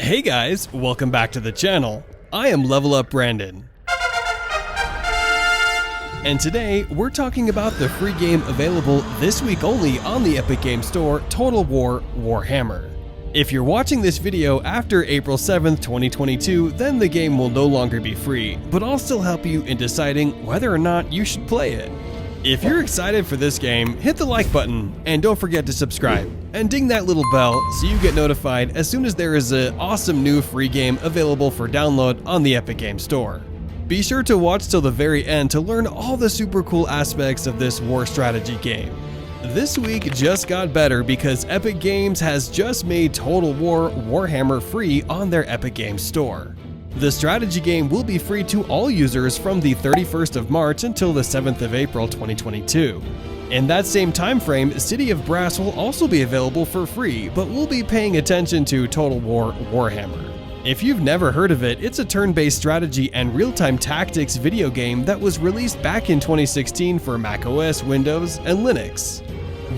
Hey guys, welcome back to the channel. I am Level Up Brandon. And today, we're talking about the free game available this week only on the Epic Games Store, Total War Warhammer. If you're watching this video after April 7th, 2022, then the game will no longer be free, but I'll still help you in deciding whether or not you should play it. If you're excited for this game, hit the like button, and don't forget to subscribe, and ding that little bell so you get notified as soon as there is an awesome new free game available for download on the Epic Games Store. Be sure to watch till the very end to learn all the super cool aspects of this war strategy game. This week just got better because Epic Games has just made Total War Warhammer free on their Epic Games Store. The strategy game will be free to all users from the 31st of March until the 7th of April 2022. In that same time frame, City of Brass will also be available for free, but we'll be paying attention to Total War Warhammer. If you've never heard of it, it's a turn-based strategy and real-time tactics video game that was released back in 2016 for macOS, Windows, and Linux.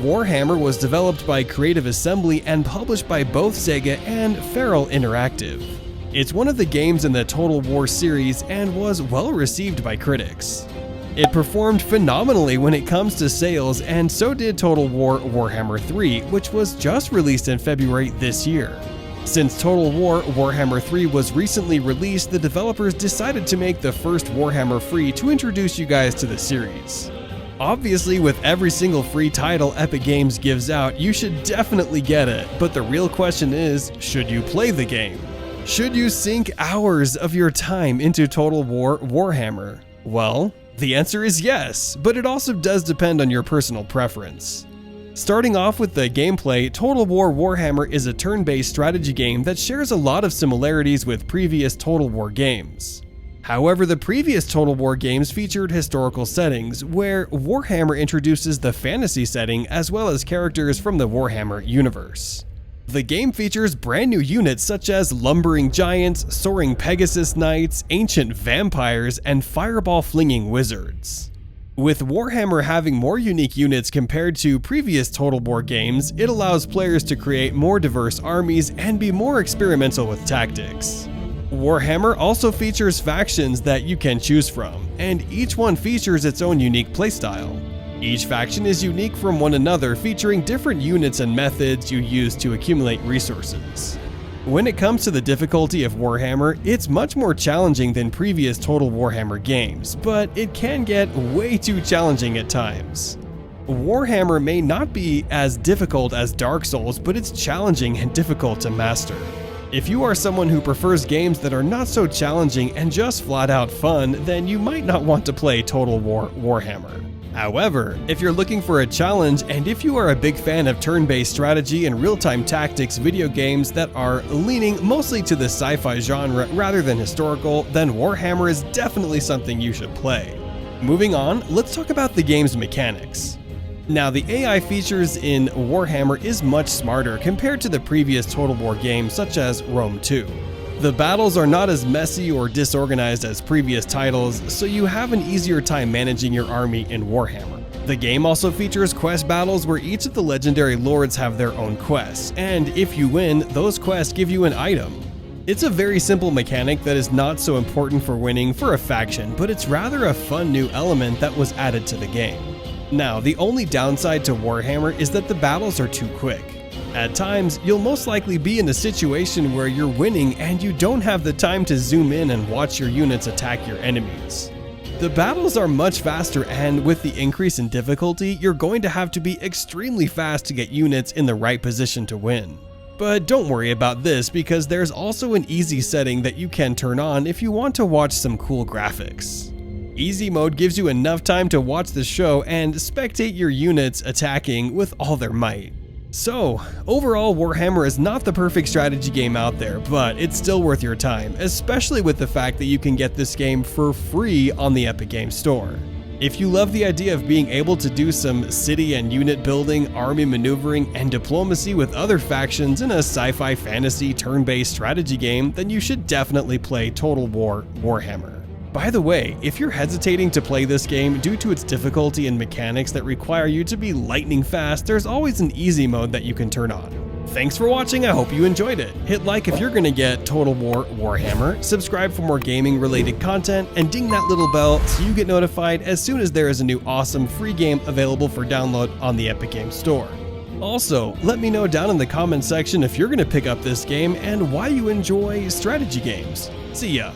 Warhammer was developed by Creative Assembly and published by both Sega and Feral Interactive. It's one of the games in the Total War series and was well received by critics. It performed phenomenally when it comes to sales, and so did Total War Warhammer 3, which was just released in February this year. Since Total War Warhammer 3 was recently released, the developers decided to make the first Warhammer free to introduce you guys to the series. Obviously, with every single free title Epic Games gives out, you should definitely get it, but the real question is, should you play the game? Should you sink hours of your time into Total War Warhammer? Well, the answer is yes, but it also does depend on your personal preference. Starting off with the gameplay, Total War Warhammer is a turn-based strategy game that shares a lot of similarities with previous Total War games. However, the previous Total War games featured historical settings, where Warhammer introduces the fantasy setting as well as characters from the Warhammer universe. The game features brand new units such as lumbering giants, soaring Pegasus knights, ancient vampires, and fireball-flinging wizards. With Warhammer having more unique units compared to previous Total War games, it allows players to create more diverse armies and be more experimental with tactics. Warhammer also features factions that you can choose from, and each one features its own unique playstyle. Each faction is unique from one another, featuring different units and methods you use to accumulate resources. When it comes to the difficulty of Warhammer, it's much more challenging than previous Total Warhammer games, but it can get way too challenging at times. Warhammer may not be as difficult as Dark Souls, but it's challenging and difficult to master. If you are someone who prefers games that are not so challenging and just flat out fun, then you might not want to play Total War Warhammer. However, if you're looking for a challenge, and if you are a big fan of turn-based strategy and real-time tactics video games that are leaning mostly to the sci-fi genre rather than historical, then Warhammer is definitely something you should play. Moving on, let's talk about the game's mechanics. Now, the AI features in Warhammer is much smarter compared to the previous Total War games such as Rome 2. The battles are not as messy or disorganized as previous titles, so you have an easier time managing your army in Warhammer. The game also features quest battles where each of the legendary lords have their own quests, and if you win, those quests give you an item. It's a very simple mechanic that is not so important for winning for a faction, but it's rather a fun new element that was added to the game. Now, the only downside to Warhammer is that the battles are too quick. At times, you'll most likely be in a situation where you're winning and you don't have the time to zoom in and watch your units attack your enemies. The battles are much faster, and with the increase in difficulty, you're going to have to be extremely fast to get units in the right position to win. But don't worry about this, because there's also an easy setting that you can turn on if you want to watch some cool graphics. Easy mode gives you enough time to watch the show and spectate your units attacking with all their might. So, overall, Warhammer is not the perfect strategy game out there, but it's still worth your time, especially with the fact that you can get this game for free on the Epic Games Store. If you love the idea of being able to do some city and unit building, army maneuvering, and diplomacy with other factions in a sci-fi fantasy turn-based strategy game, then you should definitely play Total War Warhammer. By the way, if you're hesitating to play this game due to its difficulty and mechanics that require you to be lightning fast, there's always an easy mode that you can turn on. Thanks for watching, I hope you enjoyed it. Hit like if you're gonna get Total War Warhammer, subscribe for more gaming related content, and ding that little bell so you get notified as soon as there is a new awesome free game available for download on the Epic Games Store. Also, let me know down in the comments section if you're gonna pick up this game and why you enjoy strategy games. See ya!